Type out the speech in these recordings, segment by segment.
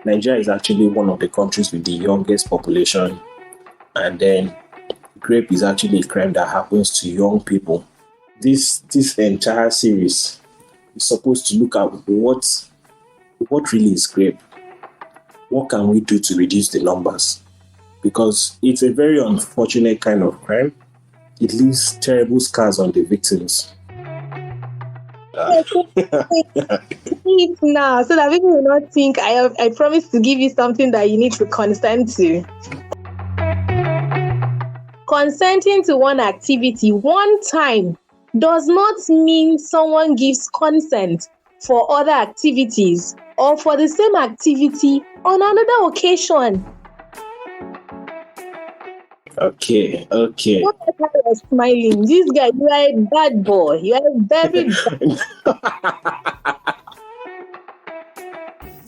Nigeria is actually one of the countries with the youngest population, and then rape is actually a crime that happens to young people. This entire series is supposed to look at what really is rape. What can we do to reduce the numbers? Because it's a very unfortunate kind of crime. It leaves terrible scars on the victims. It now, so that people will not think I promise to give you something that you need to consent to. Consenting to one activity one time does not mean someone gives consent for other activities or for the same activity on another occasion. Okay. What if I was smiling? This guy, you are a bad boy. You are a very bad.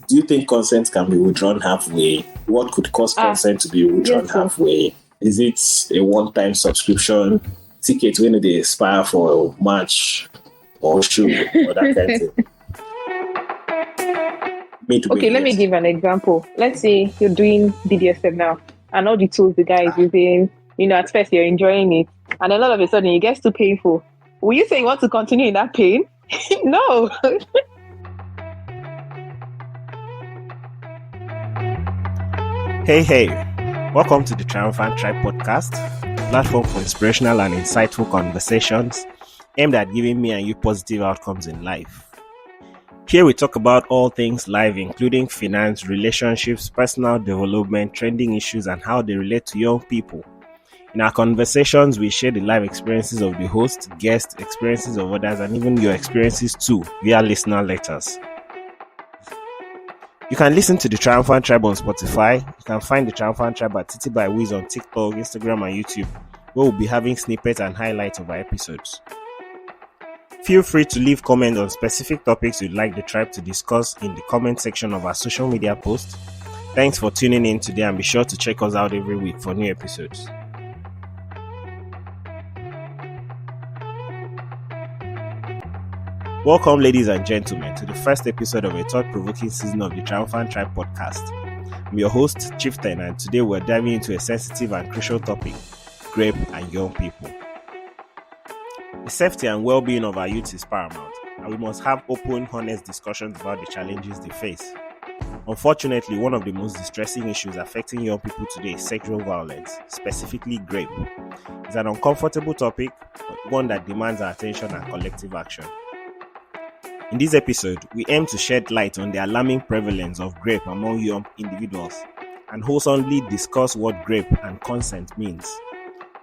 Do you think consent can be withdrawn halfway? What could cause consent to be withdrawn halfway? Is it a one-time subscription ticket when they expire for a match or show or that kind of thing? Okay, let me give an example. Let's say you're doing BDSM now, and all the tools the guy is using, at first you're enjoying it, and then all of a sudden it gets too painful. Will you say you want to continue in that pain? No. Hey. Welcome to the Triumphant Tribe podcast, a platform for inspirational and insightful conversations aimed at giving me and you positive outcomes in life. Here we talk about all things life, including finance, relationships, personal development, trending issues, and how they relate to young people. In our conversations, we share the life experiences of the host, guests, experiences of others, and even your experiences too via listener letters. You can listen to the Triumphant Tribe on Spotify. You can find the Triumphant Tribe at Titi by Wiz on TikTok, Instagram, and YouTube, where we'll be having snippets and highlights of our episodes. Feel free to leave comments on specific topics you'd like the tribe to discuss in the comment section of our social media posts. Thanks for tuning in today, and be sure to check us out every week for new episodes. Welcome, ladies and gentlemen, to the first episode of a thought-provoking season of the Triumphant Tribe podcast. I'm your host, Chieftain, and today we're diving into a sensitive and crucial topic, rape and young people. The safety and well-being of our youth is paramount, and we must have open, honest discussions about the challenges they face. Unfortunately, one of the most distressing issues affecting young people today is sexual violence, specifically rape. It's an uncomfortable topic, but one that demands our attention and collective action. In this episode, we aim to shed light on the alarming prevalence of rape among young individuals and wholesomely discuss what rape and consent means.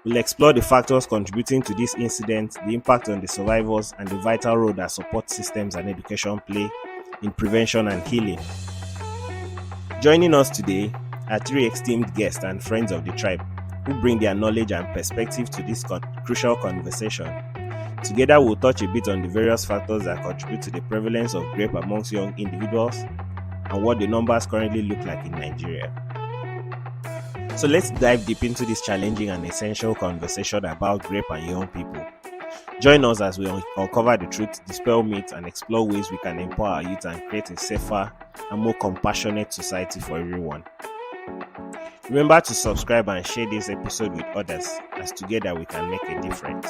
We'll explore the factors contributing to this incident, the impact on the survivors, and the vital role that support systems and education play in prevention and healing. Joining us today are three esteemed guests and friends of the tribe who bring their knowledge and perspective to this crucial conversation. Together, we'll touch a bit on the various factors that contribute to the prevalence of rape amongst young individuals and what the numbers currently look like in Nigeria. So let's dive deep into this challenging and essential conversation about rape and young people. Join us as we uncover the truth, dispel myths, and explore ways we can empower our youth and create a safer and more compassionate society for everyone. Remember to subscribe and share this episode with others, as together we can make a difference.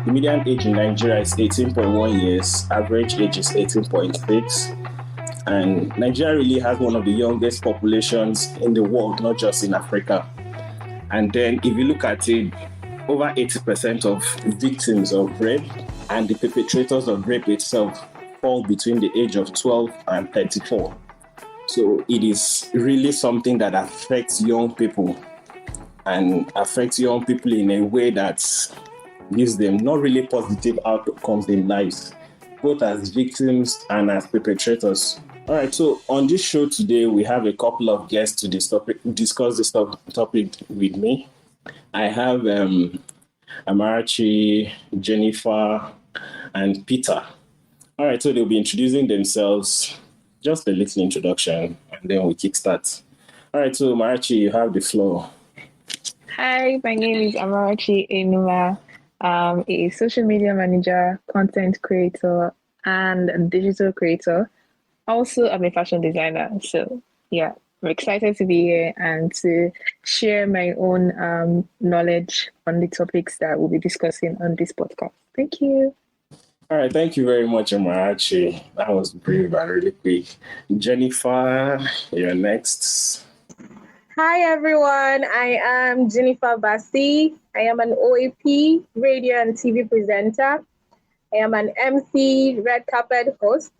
The median age in Nigeria is 18.1 years, average age is 18.6, and Nigeria really has one of the youngest populations in the world, not just in Africa. And then if you look at it, over 80% of victims of rape and the perpetrators of rape itself fall between the age of 12 and 34. So it is really something that affects young people, and affects young people in a way that gives them not really positive outcomes in life, both as victims and as perpetrators. All right, so on this show today, we have a couple of guests to discuss this topic with me. I have Amarachi, Jennifer, and Peter. All right, so they'll be introducing themselves, just a little introduction, and then we kickstart. All right, so Amarachi, you have the floor. Hi, my name is Amarachi Enuma. I'm a social media manager, content creator, and digital creator. Also, I'm a fashion designer. So, yeah, I'm excited to be here and to share my own knowledge on the topics that we'll be discussing on this podcast. Thank you. All right, thank you very much, Amarachi. That was brief and really quick. Jennifer, you're next. Hi everyone, I am Jennifer Basti. I am an OAP, radio and TV presenter. I am an MC, red carpet host,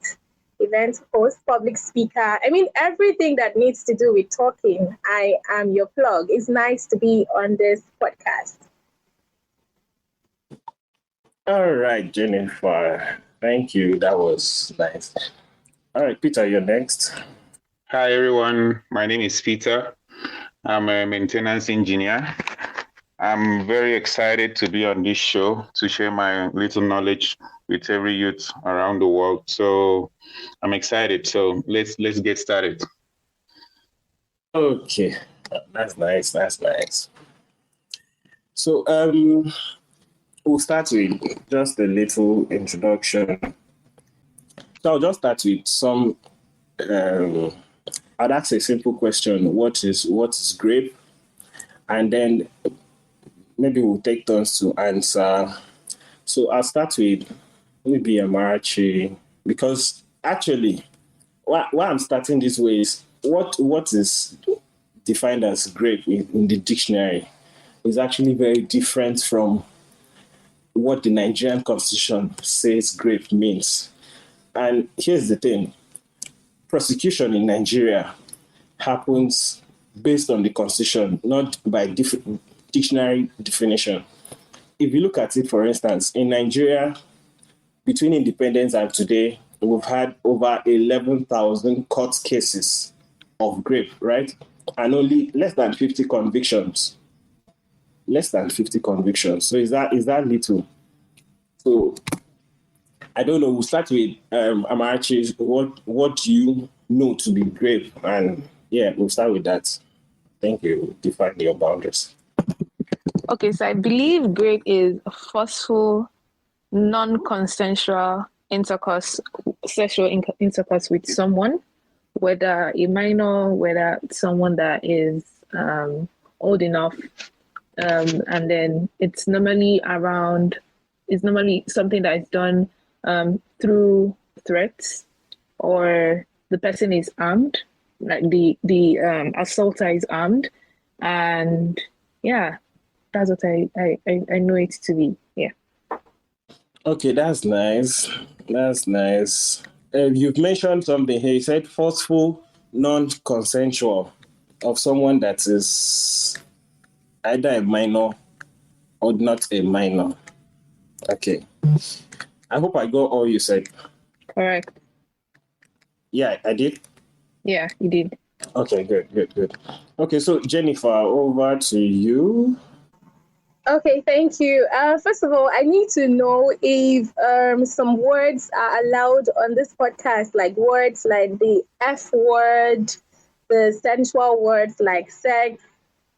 event host, public speaker. I mean, everything that needs to do with talking, I am your plug. It's nice to be on this podcast. All right, Jennifer. Thank you. That was nice. All right, Peter, you're next. Hi, everyone. My name is Peter. I'm a maintenance engineer. I'm very excited to be on this show to share my little knowledge with every youth around the world. So I'm excited. So let's get started. Okay, that's nice. That's nice. So we'll start with just a little introduction. So I'll just start with some. I'd ask a simple question: What is grape? And then maybe we'll take turns to answer. So I'll start with maybe Amarachi, because actually, why I'm starting this way is what is defined as grape in the dictionary is actually very different from what the Nigerian constitution says grape means. And here's the thing: prosecution in Nigeria happens based on the constitution, not by dictionary definition. If you look at it, for instance, in Nigeria, between independence and today, we've had over 11,000 court cases of grape, right? And only less than 50 convictions. Less than 50 convictions. So is that little? So I don't know. We'll start with Amarachi. What do you know to be grape? And yeah, we'll start with that. Thank you. Define your boundaries. Okay, so I believe grape is forceful, non-consensual intercourse, sexual intercourse with someone, whether a minor, whether someone that is old enough, and then it's normally something that is done through threats, or the person is armed, like the assaulter is armed, and yeah, that's what I know it to be. Yeah. Okay, that's nice. That's nice. You've mentioned something here. You said forceful, non-consensual of someone that is either a minor or not a minor. Okay. I hope I got all you said. Correct. Yeah, I did. Yeah, you did. Okay, good. Okay, so Jennifer, over to you. Okay, thank you. First of all, I need to know if some words are allowed on this podcast, like words like the F word, the sensual words like sex,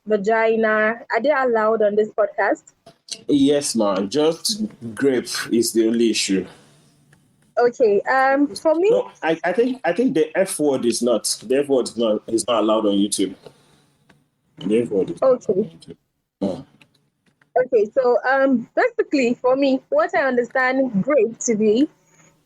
vagina. Are they allowed on this podcast? Yes, ma'am. Just grape is the only issue. Okay. For me, No, I think the F word is not. The F word is not allowed on YouTube. The F word is not okay. on YouTube. Oh. Okay, so basically for me, what I understand grape to be,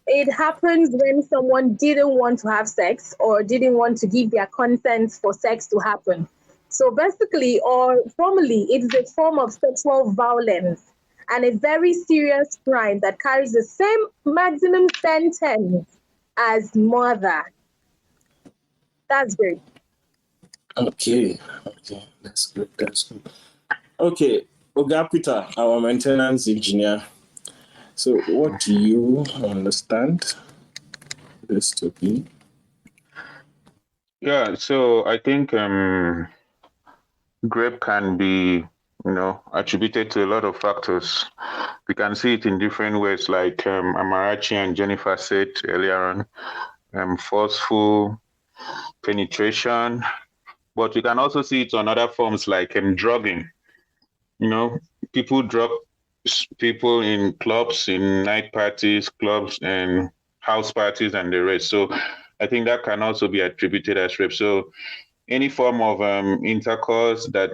it happens when someone didn't want to have sex or didn't want to give their consent for sex to happen. So basically, or formally, it's a form of sexual violence and a very serious crime that carries the same maximum sentence as murder. That's great. Okay, that's good. Okay, Oga Peter, our maintenance engineer. So, what do you understand this to be? Yeah, so I think grape can be attributed to a lot of factors. We can see it in different ways, like Amarachi and Jennifer said earlier on, forceful penetration. But we can also see it on other forms like drugging. People drug people in clubs, in night parties, clubs, and house parties, and the rest. So I think that can also be attributed as rape. So any form of intercourse that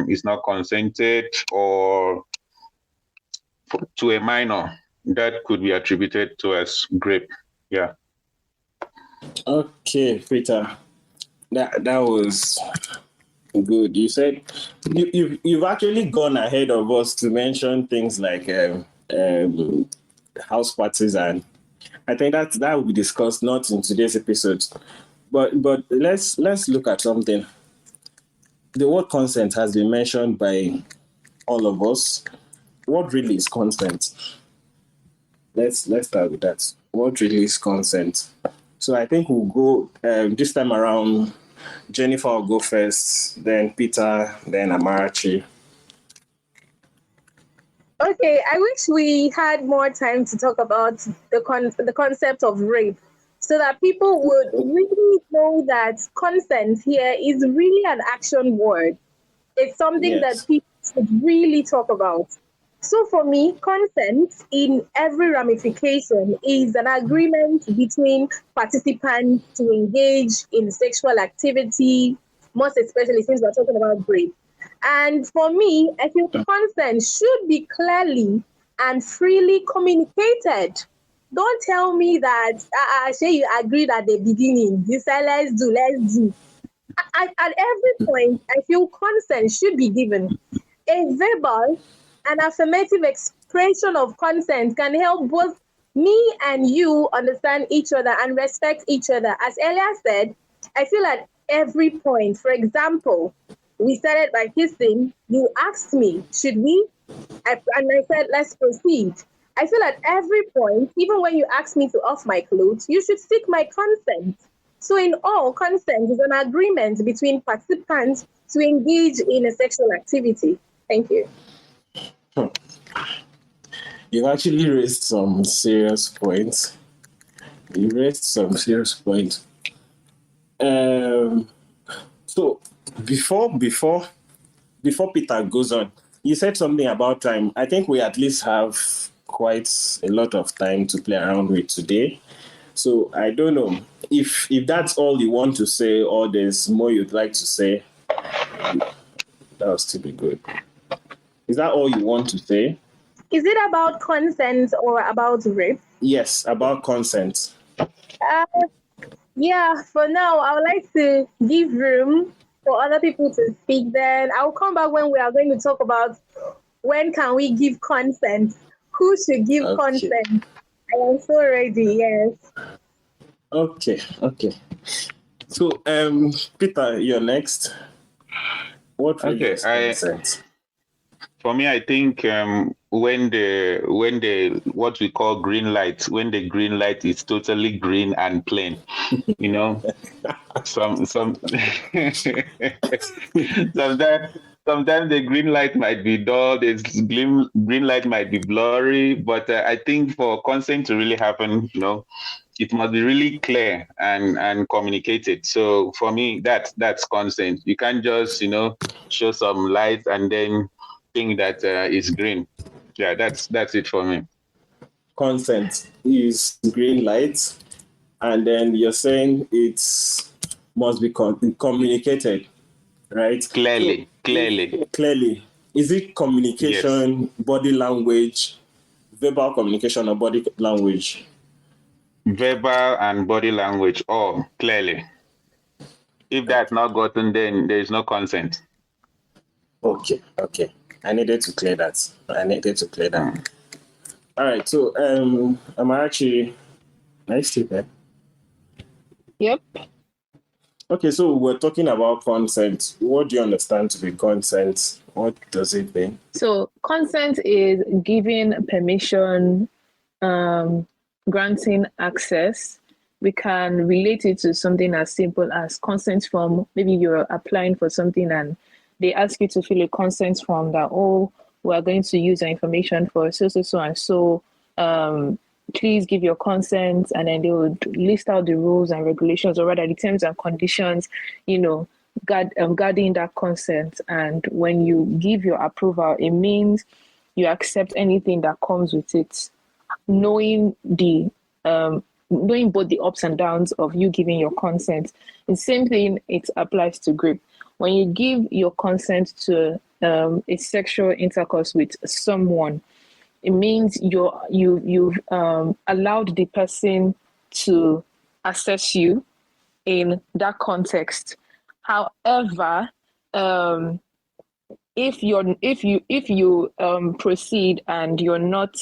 is not consented or to a minor, that could be attributed to as rape. Yeah. Okay, Peter. That was good. You said you've actually gone ahead of us to mention things like house parties, and I think that will be discussed not in today's episode. But let's look at something. The word consent has been mentioned by all of us. What really is consent? Let's start with that. What really is consent? So I think we'll go this time around. Jennifer will go first, then Peter, then Amarachi. Okay, I wish we had more time to talk about the concept of rape, so that people would really know that consent here is really an action word. It's something that Yes. people should really talk about. So for me, consent in every ramification is an agreement between participants to engage in sexual activity, most especially since we're talking about rape. And for me, I feel consent should be clearly and freely communicated. Don't tell me that, say you agreed at the beginning, you said, let's do. At every point, I feel consent should be given. A verbal and affirmative expression of consent can help both me and you understand each other and respect each other. As earlier said, I feel at every point, for example, we started by kissing, you asked me, should we? And I said, let's proceed. I feel at every point, even when you ask me to off my clothes, you should seek my consent. So in all, consent is an agreement between participants to engage in a sexual activity. Thank you. You've actually raised some serious points. So before Peter goes on, you said something about time. I think we at least have quite a lot of time to play around with today. So I don't know if that's all you want to say, or there's more you'd like to say. That will still be good. Is that all you want to say? Is it about consent or about rape? Yes, about consent. Yeah, for now, I would like to give room for other people to speak. Then I'll come back when we are going to talk about when can we give consent, who should give consent. I am so ready, yes. Okay. So, Peter, you're next. What really is consent? For me, I think when the what we call green light, when the green light is totally green and plain, some sometimes the green light might be dull, the green light might be blurry, but I think for consent to really happen, it must be really clear and communicated. So for me, that's consent. You can't just show some light and then think that it's green. Yeah, that's it for me. Consent is green light, and then you're saying it must be communicated, right? Clearly. Is it communication, Yes. body language, verbal communication, or body language? Verbal and body language, all clearly. If that's not gotten, then there is no consent. Okay. I needed to clear that. All right. So, Amarachi, nice to hear. Yep. Okay, so we're talking about consent. What do you understand to be consent? What does it mean? So consent is giving permission, granting access. We can relate it to something as simple as consent form. Maybe you're applying for something and they ask you to fill a consent form that, oh, we're going to use your information for so and so. Please give your consent, and then they would list out the rules and regulations, or rather the terms and conditions, guarding that consent. And when you give your approval, it means you accept anything that comes with it, knowing both the ups and downs of you giving your consent. The same thing, it applies to GRIP. When you give your consent to a sexual intercourse with someone, it means you've allowed the person to assess you in that context. However, if you proceed and you're not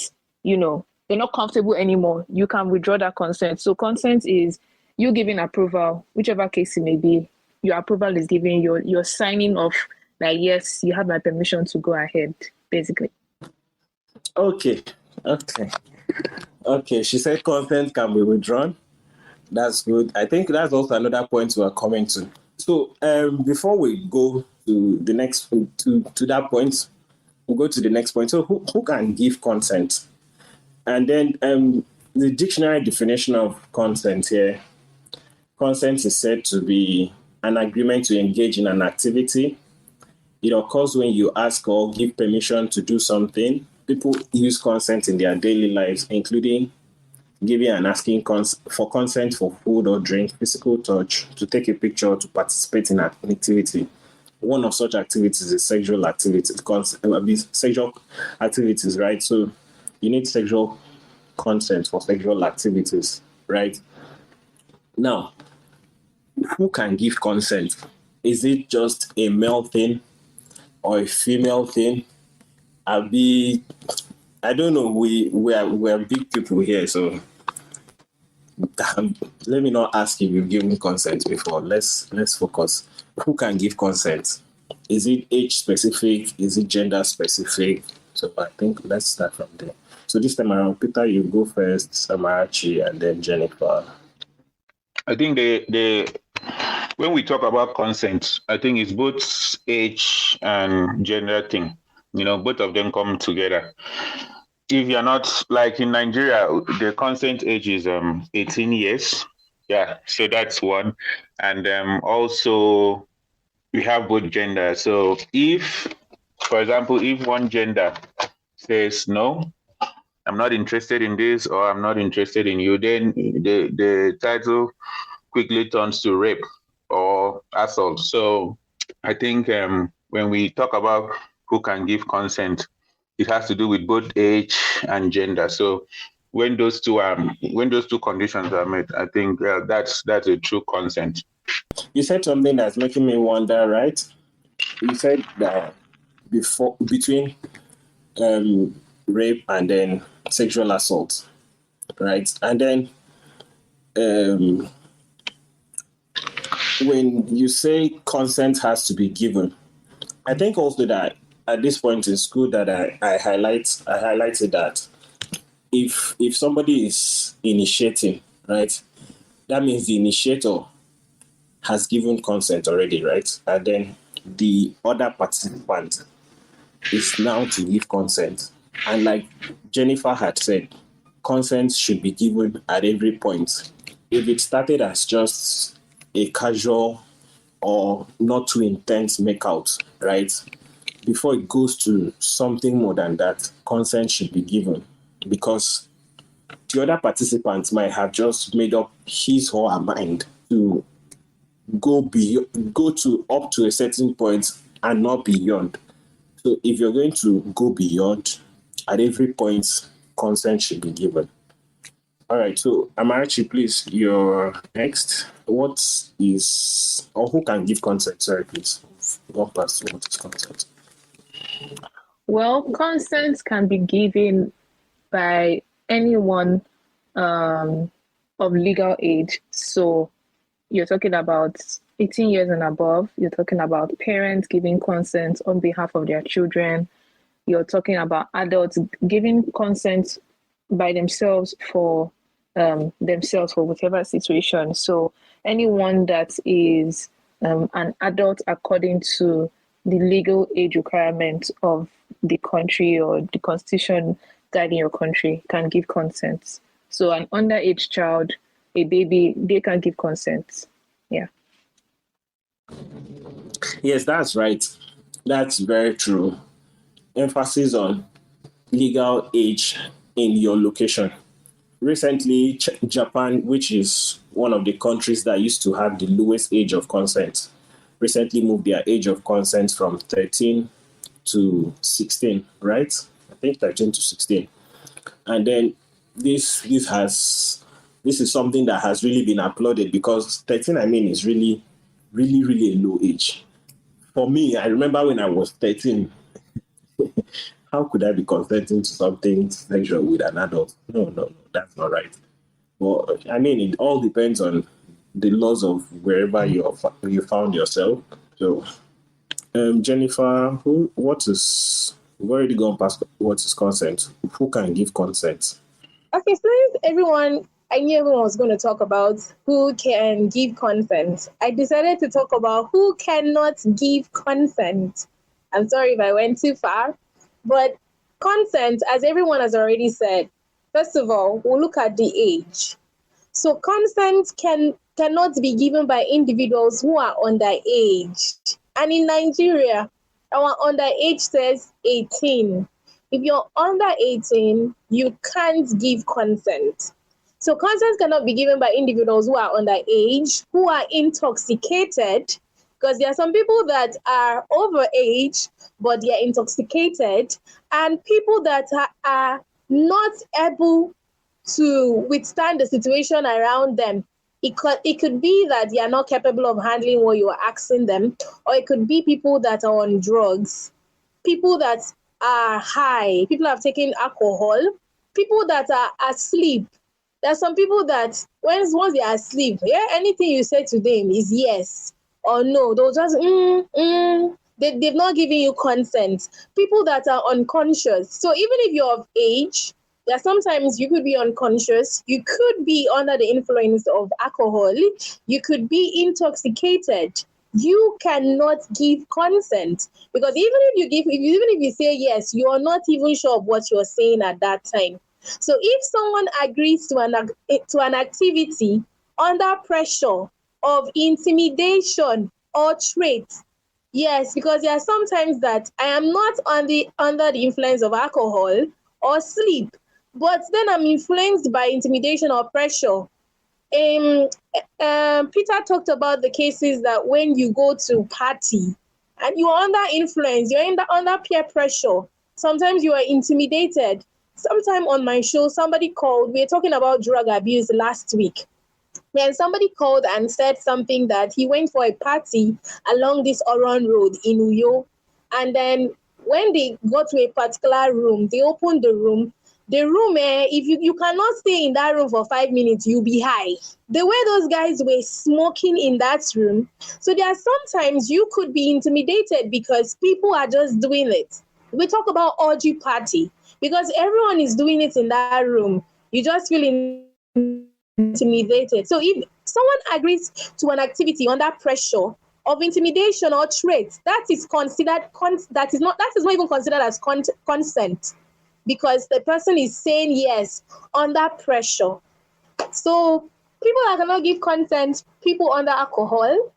comfortable anymore, you can withdraw that consent. So consent is you giving approval, whichever case it may be. Your approval is given. You're signing off that yes, you have my permission to go ahead, basically. Okay. She said consent can be withdrawn. That's good. I think that's also another point we're coming to. So before we go to the next to that point, we'll go to the next point. So who can give consent? And then the dictionary definition of consent here. Consent is said to be an agreement to engage in an activity. It occurs when you ask or give permission to do something. People use consent in their daily lives, including giving and asking for consent for food or drink, physical touch, to take a picture, to participate in an activity. One of such activities is sexual activities, sexual activities, right? So you need sexual consent for sexual activities, right? Now, who can give consent? Is it just a male thing or a female thing? I don't know. We're big people here, so let me not ask if you've given consent before. Let's focus. Who can give consent? Is it age specific? Is it gender specific? So I think let's start from there. So this time around, Peter, you go first, Samarachi, and then Jennifer. I think when we talk about consent, I think it's both age and gender thing. Both of them come together. If you're not, like in Nigeria, the consent age is 18 years. Yeah, so that's one. And also we have both genders. So if, for example, if one gender says no, I'm not interested in this, or I'm not interested in you, then the title quickly turns to rape or assault. So I think when we talk about who can give consent, it has to do with both age and gender. So when those two conditions are met, I think that's a true consent. You said something that's making me wonder, right? You said that between rape and then sexual assault, right? And then when you say consent has to be given, I think also that at this point in school that I highlighted that if somebody is initiating, right, that means the initiator has given consent already, right? And then the other participant is now to give consent. And like Jennifer had said, consent should be given at every point. If it started as just a casual or not too intense makeout, right? Before it goes to something more than that, consent should be given, because the other participants might have just made up his or her mind to go to up to a certain point and not beyond. So if you're going to go beyond, at every point, consent should be given. All right, so Amarachi, please, you're next. Who can give consent? Sorry, please. Walk past what is consent. Well, consent can be given by anyone of legal age. So you're talking about 18 years and above. You're talking about parents giving consent on behalf of their children. You're talking about adults giving consent by themselves for whatever situation. So anyone that is an adult according to the legal age requirement of the country or the constitution guiding your country can give consent. So an underage child, a baby, they can give consent. Yeah. Yes, that's right. That's very true. Emphasis on legal age in your location. Recently, Japan, which is one of the countries that used to have the lowest age of consent, recently moved their age of consent from 13 to 16, right? I think 13 to 16. And then this is something that has really been applauded because 13, I mean, is really a low age. For me, I remember when I was 13, how could I be consenting to something sexual with an adult? No, that's not right. Well, I mean, it all depends on the laws of wherever you found yourself. So, Jennifer, we've already gone past what is consent. Who can give consent? Okay, so I knew everyone was going to talk about who can give consent. I decided to talk about who cannot give consent. I'm sorry if I went too far, but consent, as everyone has already said, first of all, we'll look at the age. So consent cannot be given by individuals who are underage. And in Nigeria, our underage says 18. If you're under 18, you can't give consent. So consent cannot be given by individuals who are underage, who are intoxicated, because there are some people that are overage, but they are intoxicated, and people that are not able to withstand the situation around them. It could be that they are not capable of handling what you are asking them, or it could be people that are on drugs, people that are high, people have taken alcohol, people that are asleep. There are some people that once they are asleep, anything you say to them is yes or no. They'll just they've not given you consent. People that are unconscious. So even if you're of age, there sometimes you could be unconscious, you could be under the influence of alcohol, you could be intoxicated. You cannot give consent because even if you say yes, you are not even sure of what you're saying at that time. So if someone agrees to an activity under pressure of intimidation or threat, yes, because there are sometimes that I am not under the influence of alcohol or sleep, but then I'm influenced by intimidation or pressure. Peter talked about the cases that when you go to party and you're under influence, you're under peer pressure. Sometimes you are intimidated. Sometime on my show, somebody called. We were talking about drug abuse last week. Then somebody called and said something that he went for a party along this Oron Road in Uyo. And then when they got to a particular room, they opened the room. The room, if you cannot stay in that room for 5 minutes, you'll be high. The way those guys were smoking in that room. So there are sometimes you could be intimidated because people are just doing it. We talk about orgy party because everyone is doing it in that room. You just feel intimidated. So if someone agrees to an activity under pressure of intimidation or threat, that is considered that is not even considered as consent. Because the person is saying yes under pressure. So people that cannot give consent, people under alcohol,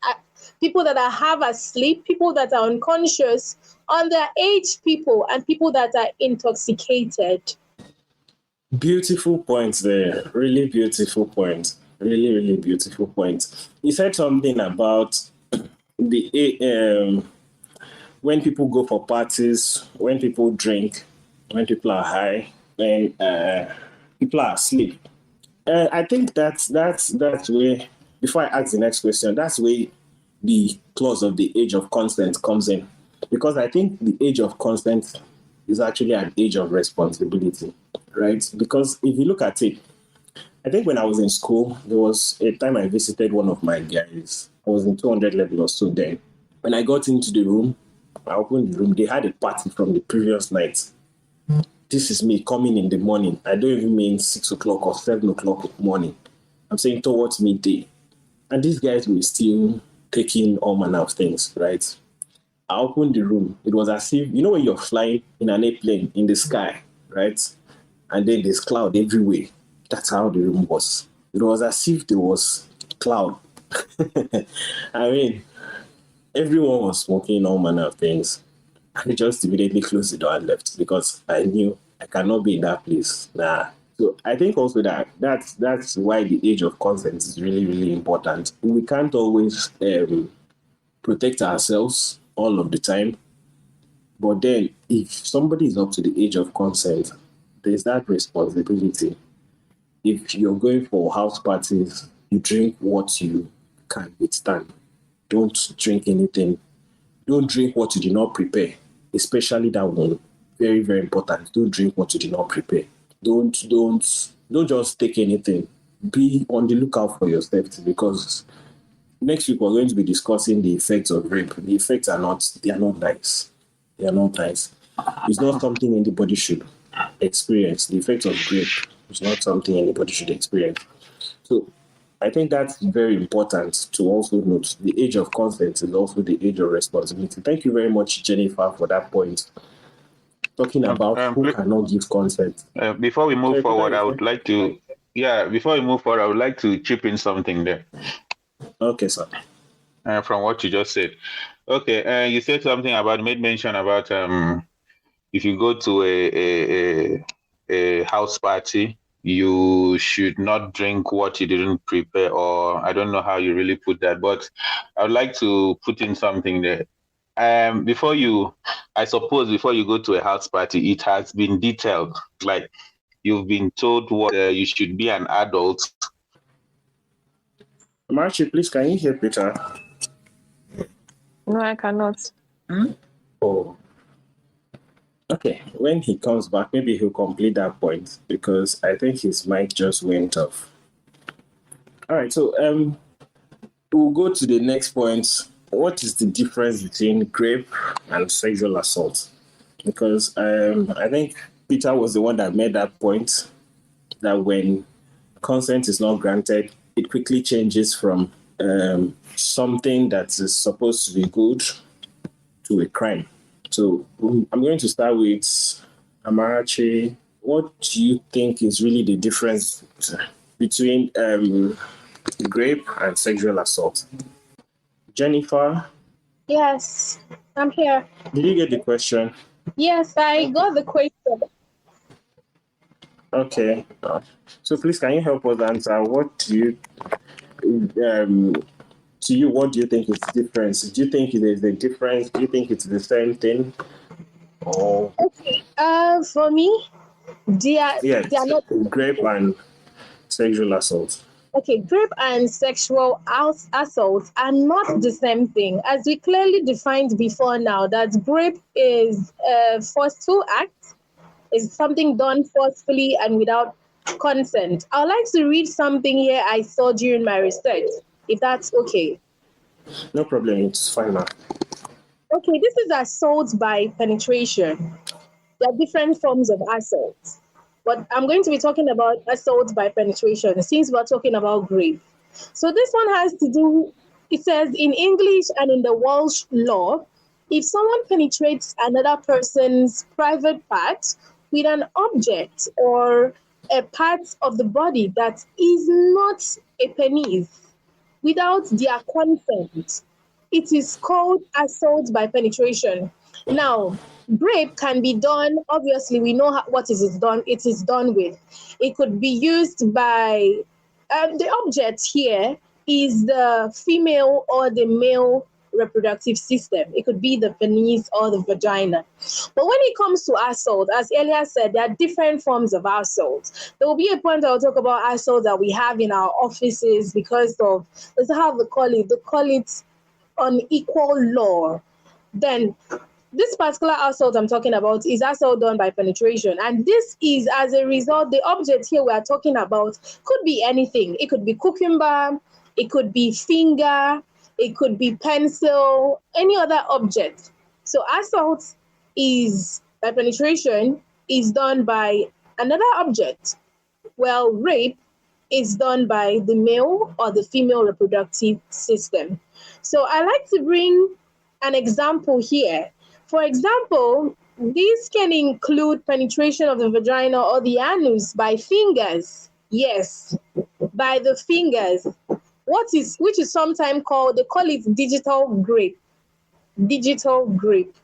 people that are half asleep, people that are unconscious, underage people, and people that are intoxicated. Beautiful points there. Really beautiful point. Really beautiful point. You said something about the when people go for parties, when people drink, when people are high, when people are asleep. I think that's where, before I ask the next question, that's where the clause of the age of consent comes in. Because I think the age of consent is actually an age of responsibility, right? Because if you look at it, I think when I was in school, there was a time I visited one of my guys. I was in 200 level or so then. When I got into the room, I opened the room, they had a party from the previous night. This is me coming in the morning. I don't even mean 6 o'clock or 7 o'clock in the morning. I'm saying towards midday. And these guys were still taking all manner of things, right? I opened the room. It was as if, when you're flying in an airplane in the sky, right? And then there's cloud everywhere. That's how the room was. It was as if there was cloud. I mean, everyone was smoking all manner of things. I just immediately closed the door and left because I knew I cannot be in that place. Nah. So I think also that's why the age of consent is really, really important. We can't always protect ourselves all of the time. But then if somebody is up to the age of consent, there's that responsibility. If you're going for house parties, you drink what you can withstand. Don't drink anything. Don't drink what you did not prepare, especially that one. Very, very important. Don't drink what you did not prepare. Don't just take anything. Be on the lookout for your safety because next week we're going to be discussing the effects of rape. The effects are not nice. They are not nice. It's not something anybody should experience. The effects of rape is not something anybody should experience. So I think that's very important to also note. The age of consent is also the age of responsibility. Thank you very much, Jennifer, for that point. Talking about who cannot give consent. Before we move forward, I would like to, chip in something there. Okay, sir. From what you just said. Okay, you said something made mention about if you go to a house party, you should not drink what you didn't prepare, or I don't know how you really put that, but I would like to put in something there. Before you go to a house party, it has been detailed. Like you've been told what you should be an adult. Marchi, please, can you hear Peter? No, I cannot. Oh. Okay, when he comes back, maybe he'll complete that point because I think his mic just went off. All right, so we'll go to the next point. What is the difference between rape and sexual assault? Because I think Peter was the one that made that point that when consent is not granted, it quickly changes from something that is supposed to be good to a crime. So I'm going to start with Amarachi. What do you think is really the difference between rape and sexual assault? Jennifer? Yes, I'm here. Did you get the question? Yes, I got the question. Okay. So please, can you help us answer? What do you what do you think is the difference? Do you think there's a difference? Do you think it's the same thing? Or Okay. For me, they are not rape and sexual assault. okay. Rape and sexual assault are not the same thing, as we clearly defined before. Now that rape is a forceful act, is something done forcefully and without consent. I would like to read something here I saw during my research, if that's okay. No problem, it's fine now. Okay, this is assault by penetration. There are different forms of assault, but I'm going to be talking about assault by penetration since we're talking about rape. So this one has to do, it says in English and in the Welsh law, if someone penetrates another person's private part with an object or a part of the body that is not a penis without their consent, it is called assault by penetration. Now, rape can be done, obviously, we know what it is done. It is done with. It could be used by, the object here is the female or the male reproductive system. It could be the penis or the vagina. But when it comes to assault, as earlier said, there are different forms of assault. There will be a point I'll talk about assault that we have in our offices because of, that's how they call it unequal law. Then this particular assault I'm talking about is assault done by penetration. And this is as a result, the object here we are talking about could be anything. It could be cucumber, it could be finger, it could be pencil, any other object. So assault is by penetration is done by another object. Well, rape is done by the male or the female reproductive system. So I like to bring an example here. For example, this can include penetration of the vagina or the anus by fingers. Yes, by the fingers. Which is sometimes called, they call it digital grape. Digital grape.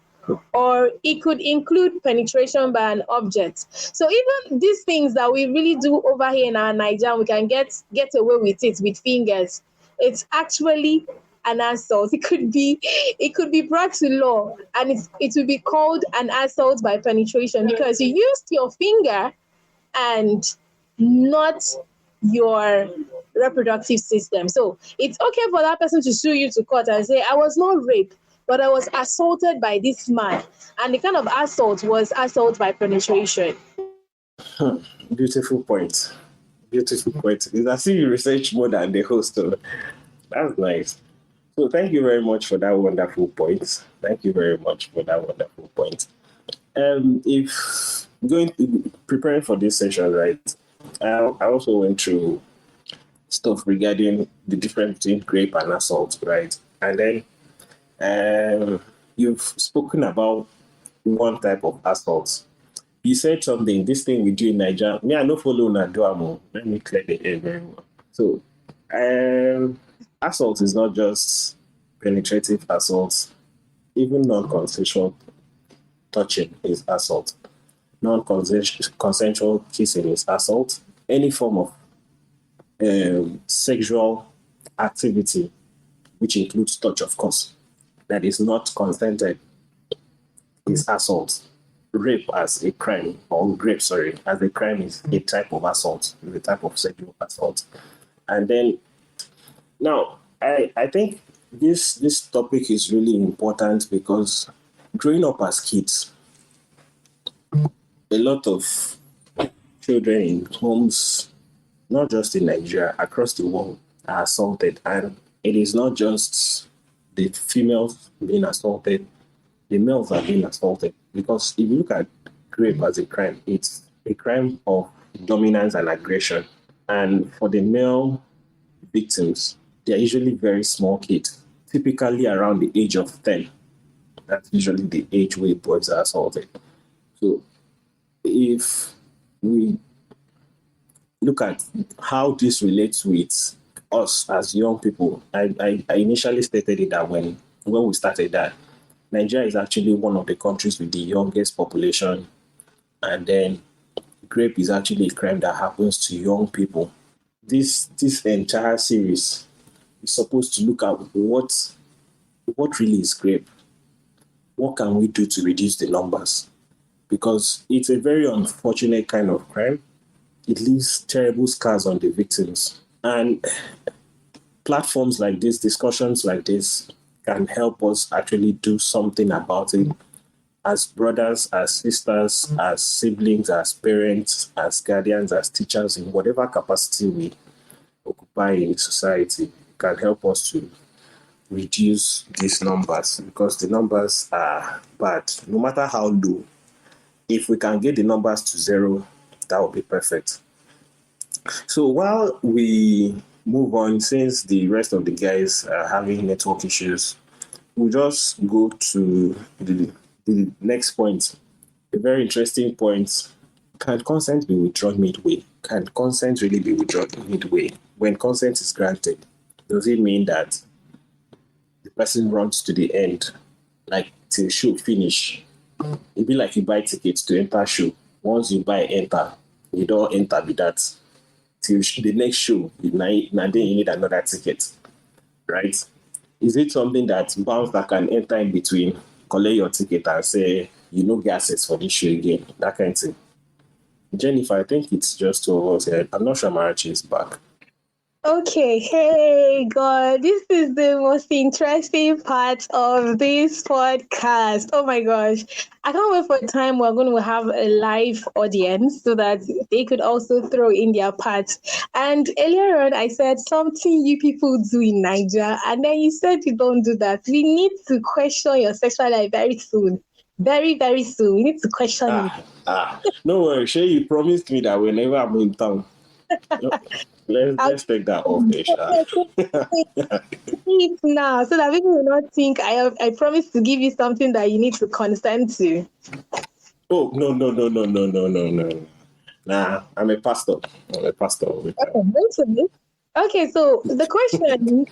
Or it could include penetration by an object. So even these things that we really do over here in our Nigeria, we can get away with it with fingers. It's actually an assault. It could be brought to law, and it will be called an assault by penetration because you used your finger and not your reproductive system. So it's okay for that person to sue you to court and say, I was not raped, but I was assaulted by this man. And the kind of assault was assault by penetration. Beautiful point. Beautiful point. It's as if you research more than the host. That's nice. So thank you very much for that wonderful point. Thank you very much for that wonderful point. If preparing for this session, right, I also went through stuff regarding the difference between grape and assault, right? And then you've spoken about one type of assault. You said something, this thing we do in Nigeria. Me, I no follow Naduamo. Let me clear the air very well. So, assault is not just penetrative assault. Even non-consensual touching is assault. Non-consensual kissing is assault. Any form of sexual activity, which includes touch, of course, that is not consented, is assault. Rape as a crime, or grape, sorry, as a crime is a type of assault, is a type of sexual assault. And then, now, I think this topic is really important because growing up as kids, a lot of children in homes, not just in Nigeria, across the world, are assaulted. And it is not just the females being assaulted, the males are being assaulted. Because if you look at rape as a crime, it's a crime of dominance and aggression. And for the male victims, they're usually very small kids, typically around the age of 10. That's usually the age where boys are assaulted. So if we look at how this relates with us as young people, I initially stated it that when we started that, Nigeria is actually one of the countries with the youngest population, and then rape is actually a crime that happens to young people. This entire series is supposed to look at what really is rape. What can we do to reduce the numbers? Because it's a very unfortunate kind of crime. It leaves terrible scars on the victims. And platforms like this, discussions like this, can help us actually do something about it as brothers, as sisters, as siblings, as parents, as guardians, as teachers, in whatever capacity we occupy in society, can help us to reduce these numbers, because the numbers are bad. No matter how low, if we can get the numbers to zero, that would be perfect. So while we move on, since the rest of the guys are having network issues, we'll just go to the next point. A very interesting point. Can consent be withdrawn midway? Can consent really be withdrawn midway? When consent is granted, does it mean that the person runs to the end, like till show finish? It'd be like you buy tickets to enter show. Once you buy enter, you don't enter with that. Till the next show, now then you need another ticket, right? Is it something that bounce that can enter in between, collect your ticket and say, you no get access for this show again, that kind of thing? Jennifer, I think it's just two of us here. I'm not sure Marachi is back. Okay, hey God, this is the most interesting part of this podcast. Oh my gosh. I can't wait for the time we're going to have a live audience so that they could also throw in their part. And earlier on, I said something you people do in Nigeria, and then you said you don't do that. We need to question your sexual life very soon. Very, very soon. We need to question it. No worry, Shay, you promised me that whenever I'm in town, Let's take that off, Aisha. It now, so that people will not think I promised to give you something that you need to consent to. Oh, no. Nah, I'm a pastor. Okay, so the question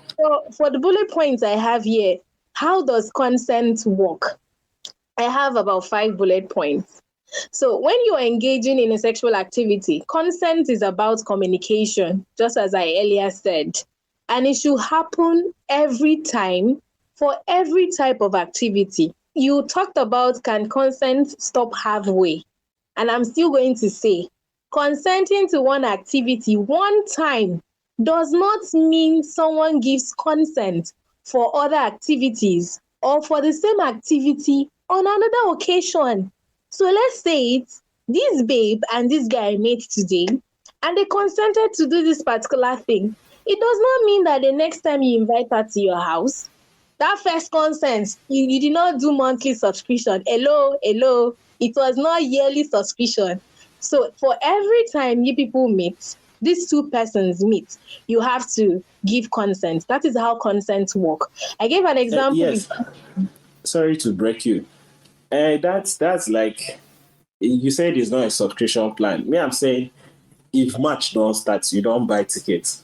for the bullet points I have here, how does consent work? I have about 5 bullet points. So when you are engaging in a sexual activity, consent is about communication, just as I earlier said. And it should happen every time for every type of activity. You talked about, can consent stop halfway? And I'm still going to say, consenting to one activity one time does not mean someone gives consent for other activities or for the same activity on another occasion. So let's say this babe and this guy met today and they consented to do this particular thing. It does not mean that the next time you invite her to your house, that first consent, you did not do monthly subscription. Hello. It was not yearly subscription. So for every time you people meet, these two persons meet, you have to give consent. That is how consent work. I gave an example. Yes. Sorry to break you. That's like, you said it's not a subscription plan. Me, I'm saying, if match don't start, you don't buy tickets.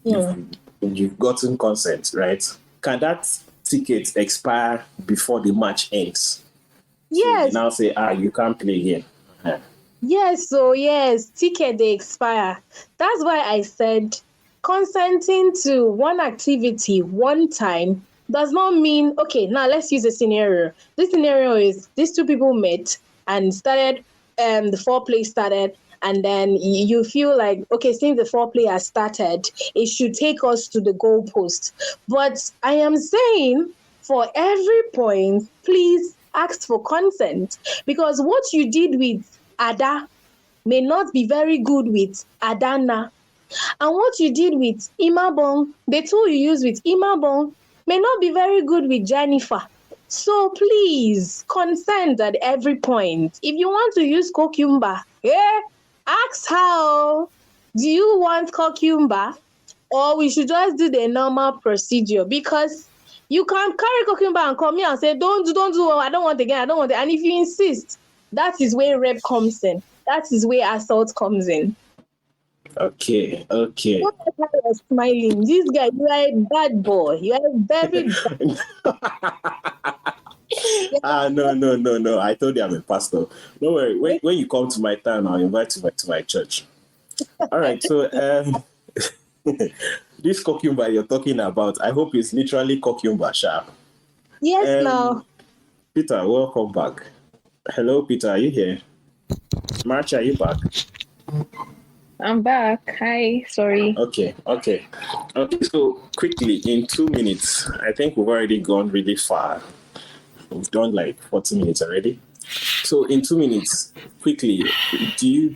You've gotten consent, right? Can that ticket expire before the match ends? Yes. So now say, you can't play here. Yes, ticket they expire. That's why I said consenting to one activity one time does not mean, okay, now let's use a scenario. This scenario is these two people met and started, the foreplay started, and then you feel like, okay, since the foreplay has started, it should take us to the goalpost. But I am saying, for every point, please ask for consent, because what you did with Ada may not be very good with Adana. And what you did with Imabong, the tool you use with Imabong, may not be very good with Jennifer. So please consent at every point. If you want to use cucumber, ask how. Do you want cucumber? Or we should just do the normal procedure, because you can carry cucumber and come here and say, don't do, I don't want again, I don't want it. And if you insist, that is where rape comes in. That is where assault comes in. Okay. What are smiling? This guy, you are a bad boy. You are a very bad. No. I told you I'm a pastor. Don't worry. When you come to my town, I'll invite you to my church. All right. So this cucumber you're talking about, I hope it's literally cucumber, sharp. Yes, now. Peter, welcome back. Hello, Peter. Are you here? Marcia, are you back? I'm back. Hi. Sorry. Okay. So quickly, in 2 minutes, I think we've already gone really far. We've done like 40 minutes already. So in 2 minutes, quickly, do you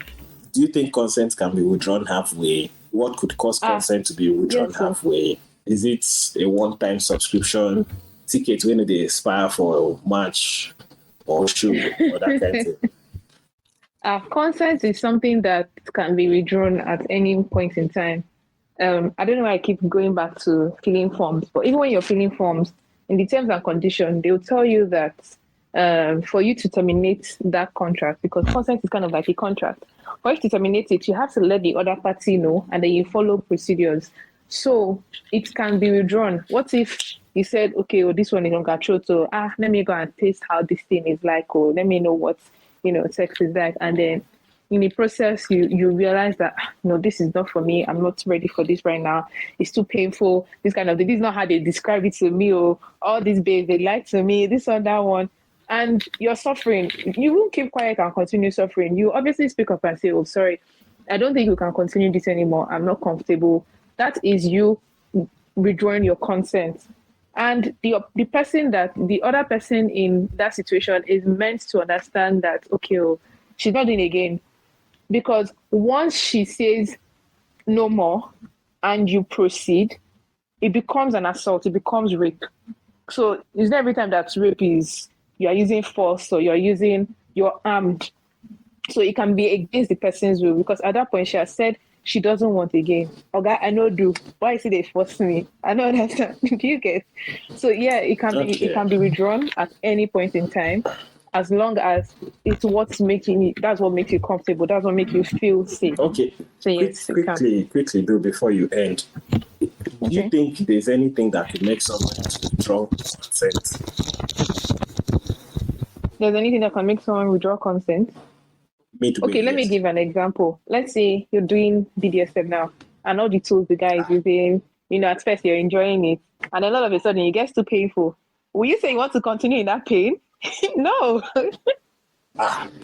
think consent can be withdrawn halfway? What could cause consent to be withdrawn halfway? Is it a one-time subscription ticket when they expire for a match or show or that kind of thing? Consent is something that can be withdrawn at any point in time. I don't know why I keep going back to filling forms, but even when you're filling forms, in the terms and conditions, they'll tell you that for you to terminate that contract, because consent is kind of like a contract, for you to terminate it, you have to let the other party know, and then you follow procedures. So it can be withdrawn. What if you said, okay, well, this one is on Gachoto, let me go and taste how this thing is like, or let me know what sex is like, and then in the process you realize that no, this is not for me, I'm not ready for this right now, it's too painful, this kind of thing, this is not how they describe it to me, or all these babes, they lie to me, this or that one, and you're suffering. You won't keep quiet and continue suffering. You obviously speak up and say, oh, sorry, I don't think you can continue this anymore, I'm not comfortable. That is you withdrawing your consent. And the other person in that situation is meant to understand that, okay, she's not doing it again. Because once she says no more and you proceed, it becomes an assault, it becomes rape. So it's not every time that rape is, you're using force or you're armed. So it can be against the person's will, because at that point she has said she doesn't want again. Okay, I know do. Why is it they force me? I don't understand. Do you get? So yeah, it Okay. can be withdrawn at any point in time, as long as it's what's making it. That's what makes you comfortable. That's what makes you feel safe. Okay. So yes, it can. Quickly, though, before you end, do you Okay. think there's anything that could make someone to withdraw consent? There's anything that can make someone withdraw consent? Midway, Okay, let me yes. give an example. Let's say you're doing BDSM now, and all the tools the guy is using, at first you're enjoying it, and then all of a sudden it gets too painful. Will you say you want to continue in that pain? No.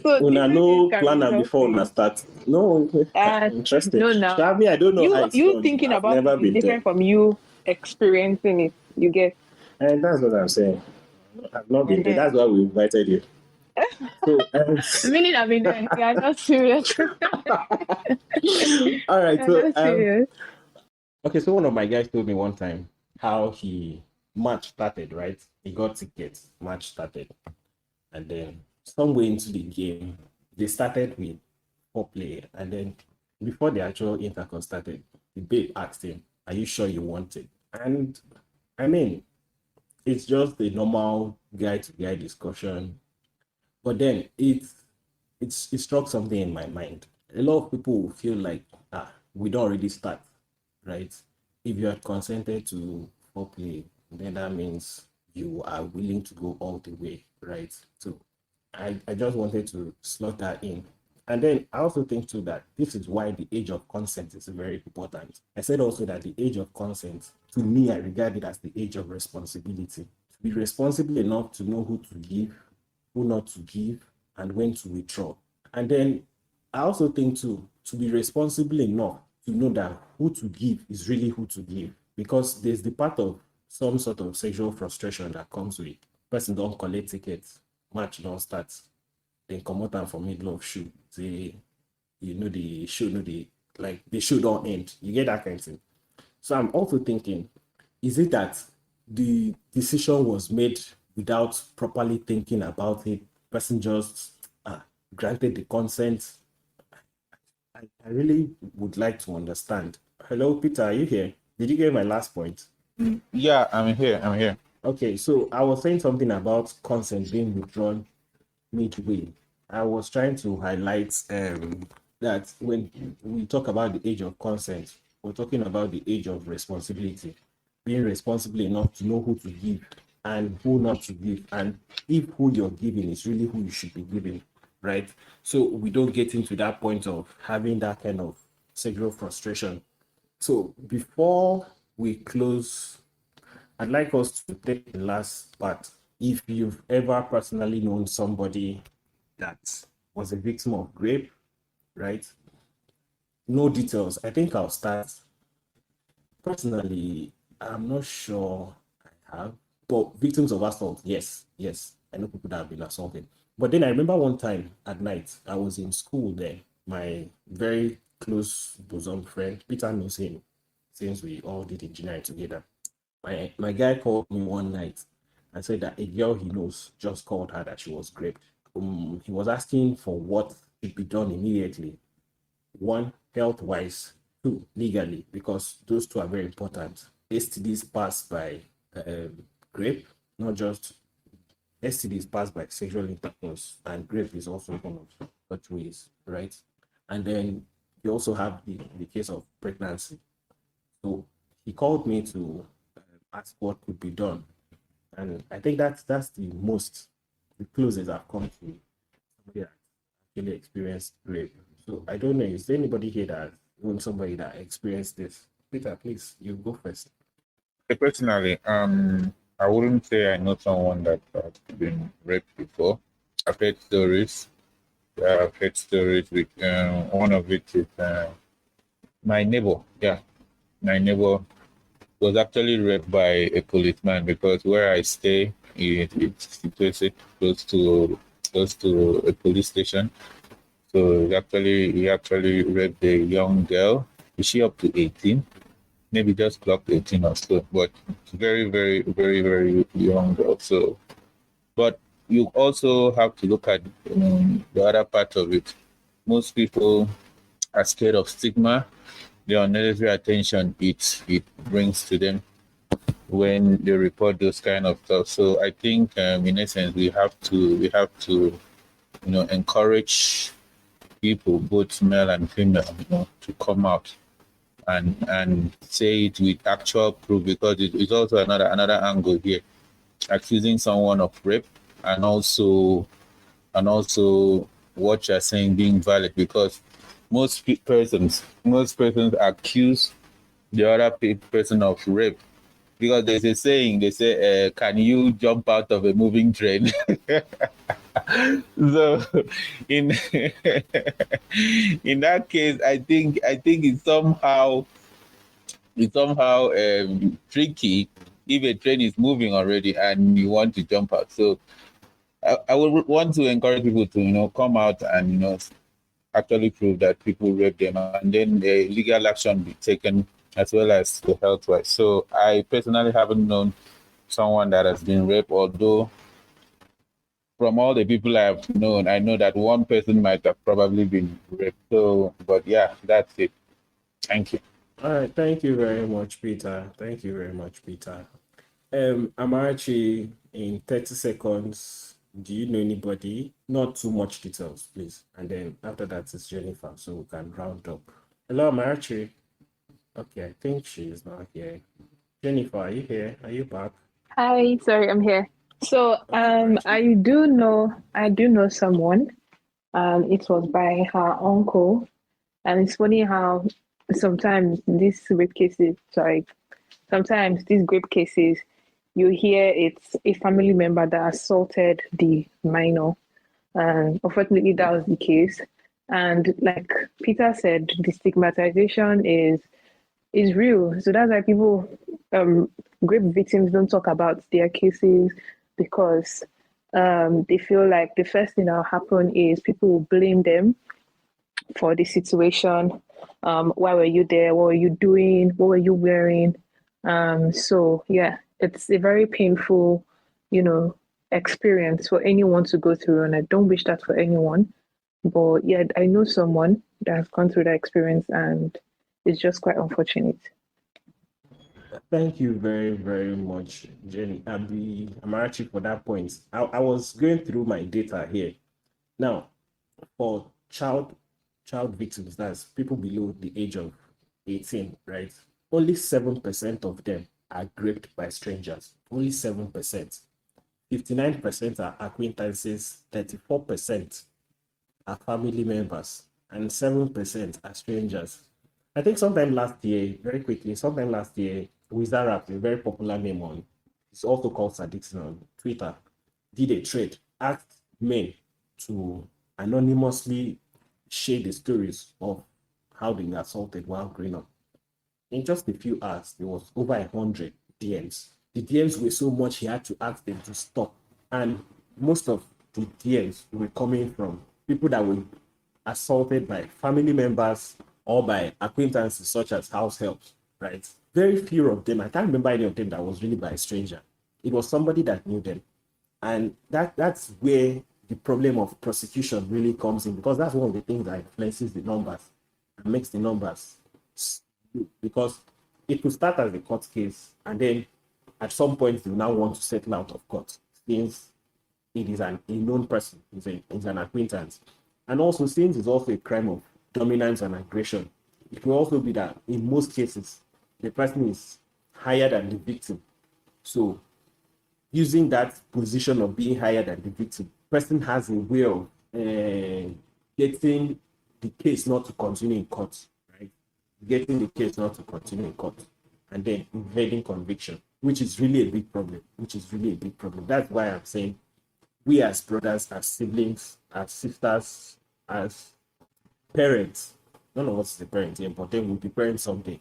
So Una different things no can plan am result before una in. start. No, Uh, interesting. no, now Shabi, I don't know how it's you done. thinking I've about it never is been there. different from you experiencing it. You get. And that's what I'm saying. I've not been there. Uh-huh. That's why we invited you. So, Meaning, I mean, you are not serious. all right. You're So, not serious. okay. So one of my guys told me one time how he match started. Right, he got tickets. Match started, and then somewhere into the game, they started with foreplay, and then before the actual intercourse started, the babe asked him, "Are you sure you want it?" And I mean, it's just a normal guy to guy discussion. But then it struck something in my mind. A lot of people will feel like we don't already start, right? If you had consented to foreplay, then that means you are willing to go all the way, right? So I just wanted to slot that in. And then I also think too that this is why the age of consent is very important. I said also that the age of consent, to me, I regard it as the age of responsibility. To be responsible enough to know who to give, who not to give, and when to withdraw. And then I also think too, to be responsible enough to know that who to give is really who to give. Because there's the part of some sort of sexual frustration that comes with person don't collect tickets, match don't start, then come out and for middle of show. Say, the show, the show don't end. You get that kind of thing. So I'm also thinking, is it that the decision was made without properly thinking about it? Person just granted the consent. I really would like to understand. Hello, Peter, are you here? Did you get my last point? Yeah, I'm here. Okay, so I was saying something about consent being withdrawn midway. I was trying to highlight that when we talk about the age of consent, we're talking about the age of responsibility, being responsible enough to know who to give and who not to give, and if who you're giving is really who you should be giving, right? So we don't get into that point of having that kind of sexual frustration. So before we close, I'd like us to take the last part. If you've ever personally known somebody that was a victim of rape, right? No details. I think I'll start. Personally, I'm not sure I have, but victims of assault, yes. I know people that have been assaulted. But then I remember one time at night, I was in school then. My very close bosom friend, Peter knows him since we all did engineering together. My guy called me one night and said that a girl he knows just called her that she was raped. He was asking for what should be done immediately. One, health wise. Two, legally, because those two are very important. STDs passed by rape, not just STDs passed by sexual intercourse, and rape is also one of such ways, right? And then you also have the case of pregnancy. So he called me to ask what could be done. And I think that's the closest I've come to somebody that actually experienced rape. So I don't know, is there anybody here that knows somebody that experienced this? Peter, please, you go first. Personally, I wouldn't say I know someone that has been raped before. I've heard stories. I've heard stories with one of it is my neighbor. Yeah, my neighbor was actually raped by a policeman because where I stay, it's situated close to a police station. So he actually raped a young girl. Is she up to 18? Maybe just clocked 18 or so, but very, very, very, very young girl. So, but you also have to look at the other part of it. Most people, are scared of stigma, the unnecessary attention it brings to them when they report those kind of stuff. So I think, in essence, we have to encourage people, both male and female, to come out and say it with actual proof, because it's also another angle here, accusing someone of rape, and also what you're saying being valid, because most persons accuse the other person of rape, because there's a saying, they say, can you jump out of a moving train? So in in that case, I think it's somehow tricky if a train is moving already and you want to jump out. So I would want to encourage people to come out and actually prove that people rape them, and then legal action be taken, as well as the health wise. So I personally haven't known someone that has been raped, although from all the people I've known, I know that one person might have probably been raped. So, but yeah, that's it. Thank you. All right, thank you very much, Peter. Thank you very much, Peter. Amarachi, in 30 seconds, do you know anybody? Not too much details, please. And then after that, it's Jennifer, so we can round up. Hello, Amarachi. Okay, I think she is not here. Jennifer, are you here? Are you back? Hi, sorry, I'm here. So I do know someone. It was by her uncle, and it's funny how sometimes these rape cases, sometimes these rape cases, you hear it's a family member that assaulted the minor. And unfortunately, that was the case. And like Peter said, the stigmatization is real. So that's why people, rape victims don't talk about their cases, because they feel like the first thing that'll happen is people will blame them for the situation. Why were you there? What were you doing? What were you wearing? So yeah, it's a very painful, experience for anyone to go through, and I don't wish that for anyone. But yeah, I know someone that has gone through that experience, and it's just quite unfortunate. Thank you very, very much, Jenny Amarachi, for that point. I was going through my data here. Now, for child victims, that's people below the age of 18, right? Only 7% of them are raped by strangers. Only 7%. 59% are acquaintances, 34% are family members, and 7% are strangers. I think sometime last year, Wizarap, a very popular name on, it's also called Sadixon on Twitter, did a trade, asked men to anonymously share the stories of how they were assaulted while growing up. In just a few hours, there was over 100 DMs. The DMs were so much he had to ask them to stop. And most of the DMs were coming from people that were assaulted by family members or by acquaintances such as house helps, right? Very few of them, I can't remember any of them that was really by a stranger. It was somebody that knew them. And that's where the problem of prosecution really comes in, because that's one of the things that influences the numbers and makes the numbers, because it will start as a court case, and then at some point you now want to settle out of court since it is a known person, it's an acquaintance. And also, since it's also a crime of dominance and aggression, it will also be that in most cases the person is higher than the victim. So using that position of being higher than the victim, person has a way of getting the case not to continue in court, right? Getting the case not to continue in court, and then evading conviction, which is really a big problem. That's why I'm saying we as brothers, as siblings, as sisters, as parents, none of us is a parent here, but then we'll be parents someday,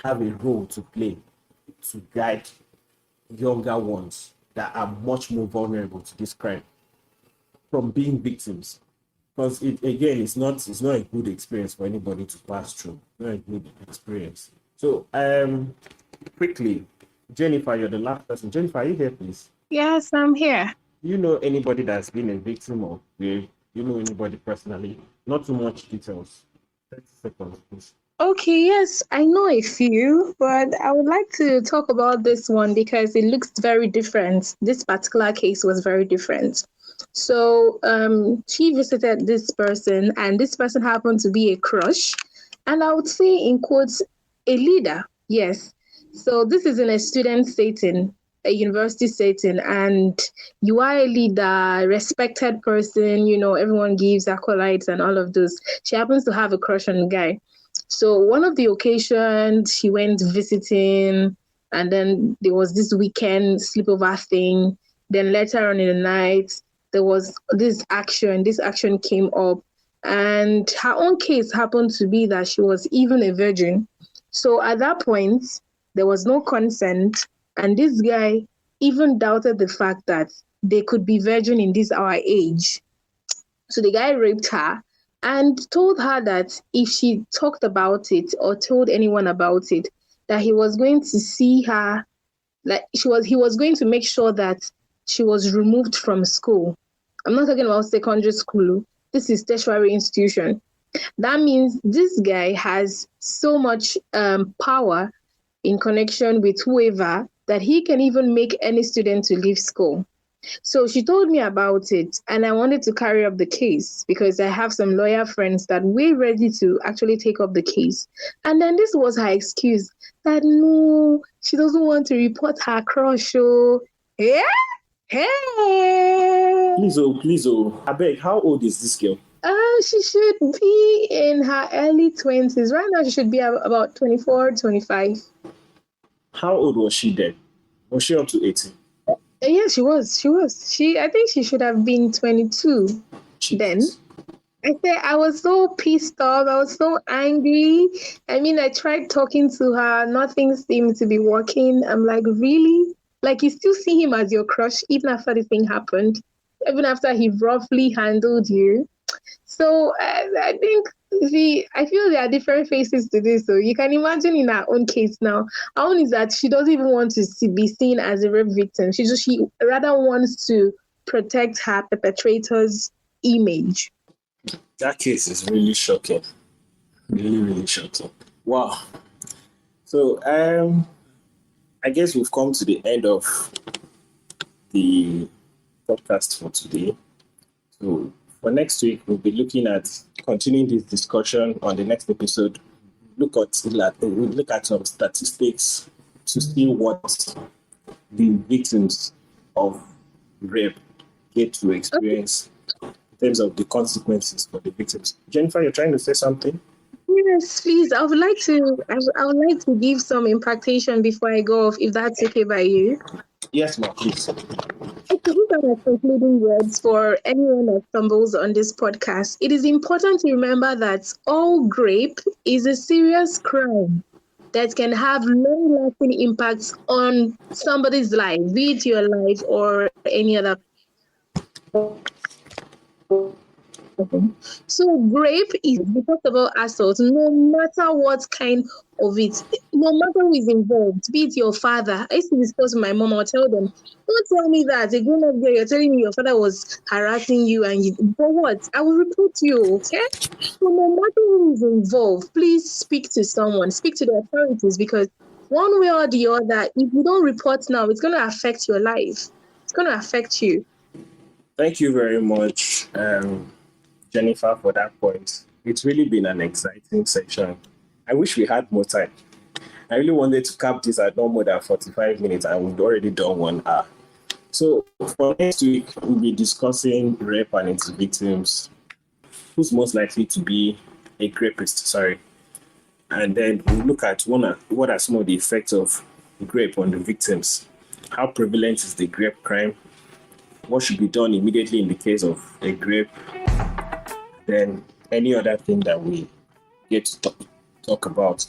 have a role to play to guide younger ones that are much more vulnerable to this crime from being victims. Because it's not a good experience for anybody to pass through. Not a good experience. So quickly, Jennifer, you're the last person. Jennifer, are you here, please? Yes, I'm here. You know anybody that's been a victim of rape? You know anybody personally? Not too much details. seconds, please. Okay, yes, I know a few, but I would like to talk about this one because it looks very different. This particular case was very different. So, she visited this person, and this person happened to be a crush, and I would say, in quotes, a leader. Yes. So, this is in a student setting, a university setting, and you are a leader, respected person, everyone gives accolades and all of those. She happens to have a crush on the guy. So one of the occasions she went visiting, and then there was this weekend sleepover thing. Then later on in the night, there was this action. This action came up, and her own case happened to be that she was even a virgin. So at that point, there was no consent, and this guy even doubted the fact that they could be virgin in this our age. So the guy raped her and told her that if she talked about it or told anyone about it, that he was going to see her, like he was going to make sure that she was removed from school. I'm not talking about secondary school. This is tertiary institution. That means this guy has so much power in connection with whoever that he can even make any student to leave school. So she told me about it, and I wanted to carry up the case because I have some lawyer friends that were ready to actually take up the case. And then this was her excuse that no, she doesn't want to report her crush. Oh, yeah, hey. Please, I beg, how old is this girl? She should be in her early 20s. Right now, she should be about 24, 25. How old was she then? Was she up to 18? Yeah, she was. I think she should have been 22 then. I was so pissed off. I was so angry. I mean, I tried talking to her. Nothing seemed to be working. I'm like, really? Like, you still see him as your crush even after the thing happened? Even after he roughly handled you? So I think, I feel there are different faces to this. So you can imagine in her own case now, her own is that she doesn't even want to be seen as a rape victim. She rather wants to protect her perpetrator's image. That case is really shocking. Really, really shocking. Wow. So I guess we've come to the end of the podcast for today. So for next week, we'll be looking at continuing this discussion on the next episode. We'll look at some statistics to see what the victims of rape get to experience in terms of the consequences for the victims. Jennifer, you're trying to say something? Yes, please. I would like to give some impactation before I go off, if that's okay by you. Yes, ma'am, please. Okay, these are my concluding words for anyone that stumbles on this podcast. It is important to remember that all rape is a serious crime that can have long-lasting impacts on somebody's life, be it your life or any other. So rape is, because about assault, no matter what kind of it, no matter who is involved, be it your father. I used to discuss with my mom. I'll tell them, don't tell me that a grown-up girl, you're telling me your father was harassing you, and for what? I will report you, okay? So no matter who is involved, please speak to someone, speak to the authorities, because one way or the other, if you don't report now, it's going to affect your life. It's going to affect you. Thank you very much, Jennifer, for that point. It's really been an exciting session. I wish we had more time. I really wanted to cap this at no more than 45 minutes, and we've already done 1 hour. So for next week, we'll be discussing rape and its victims, who's most likely to be a rapist, and then we'll look at what are some of the effects of rape on the victims. How prevalent is the rape crime? What should be done immediately in the case of a rape? Then any other thing that we get to talk about.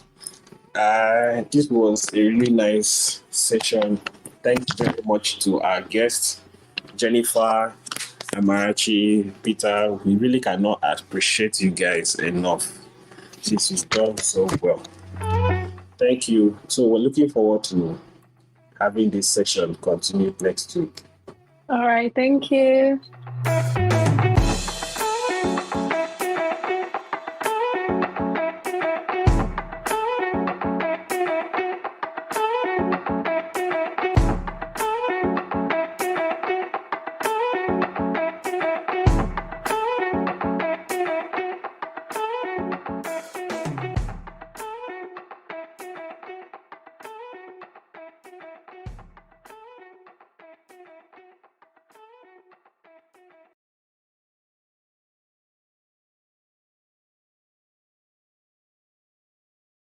This was a really nice session. Thanks very much to our guests, Jennifer, Amarachi, Peter. We really cannot appreciate you guys enough since you've done so well. Thank you. So we're looking forward to having this session continue next week. All right, thank you. you.